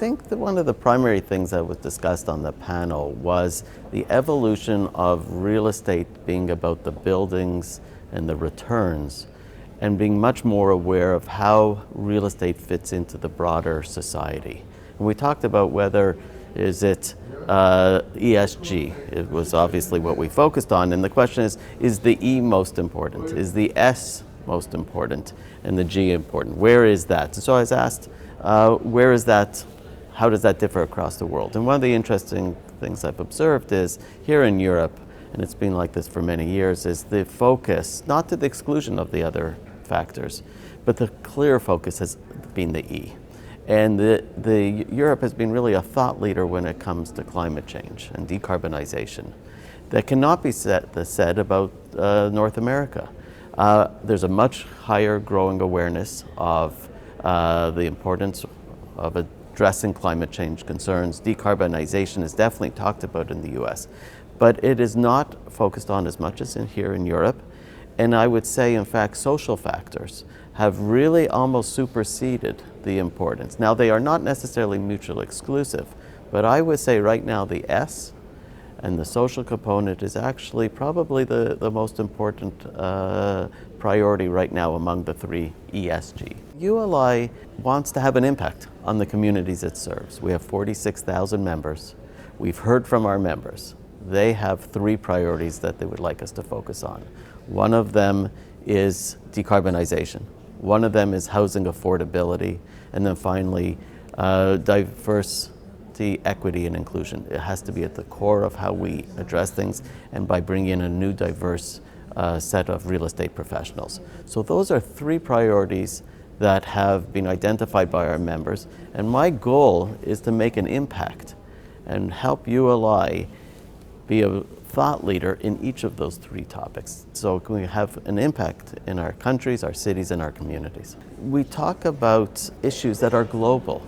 think that one of the primary things that was discussed on the panel was the evolution of real estate being about the buildings and the returns, and being much more aware of how real estate fits into the broader society. And we talked about whether is it ESG. It was obviously what we focused on, and the question is the E most important? Is the S most important? And the G important? Where is that? And so I was asked, where is that? How does that differ across the world? And one of the interesting things I've observed is here in Europe, and it's been like this for many years, is the focus, not to the exclusion of the other factors, but the clear focus has been the E. And Europe has been really a thought leader when it comes to climate change and decarbonisation. That cannot be said about North America. There's a much higher growing awareness of the importance of addressing climate change concerns. Decarbonisation is definitely talked about in the US, but it is not focused on as much as here in Europe. And I would say, in fact, social factors have really almost superseded the importance. Now, they are not necessarily mutually exclusive, but I would say right now the S and the social component is actually probably the most important priority right now among the three ESG. ULI wants to have an impact on the communities it serves. We have 46,000 members. We've heard from our members. They have three priorities that they would like us to focus on. One of them is decarbonisation. One of them is housing affordability. And then finally, diversity, equity, and inclusion. It has to be at the core of how we address things, and by bringing in a new diverse set of real estate professionals. So those are three priorities that have been identified by our members. And my goal is to make an impact and help ULI be a thought leader in each of those three topics. So can we have an impact in our countries, our cities, and our communities? We talk about issues that are global.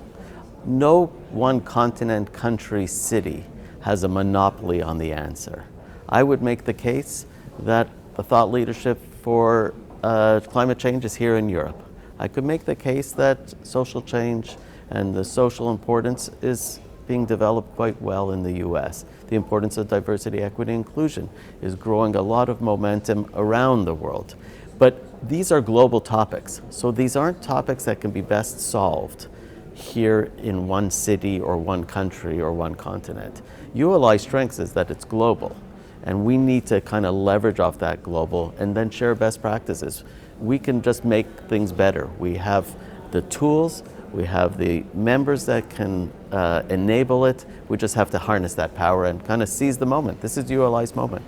No one continent, country, city has a monopoly on the answer. I would make the case that the thought leadership for climate change is here in Europe. I could make the case that social change and the social importance is being developed quite well in the US. The importance of diversity, equity, and inclusion is growing a lot of momentum around the world. But these are global topics, so these aren't topics that can be best solved here in one city or one country or one continent. ULI's strength is that it's global, and we need to kind of leverage off that global and then share best practices. We can just make things better. We have the tools, we have the members that can enable it. We just have to harness that power and kind of seize the moment. This is ULI's moment.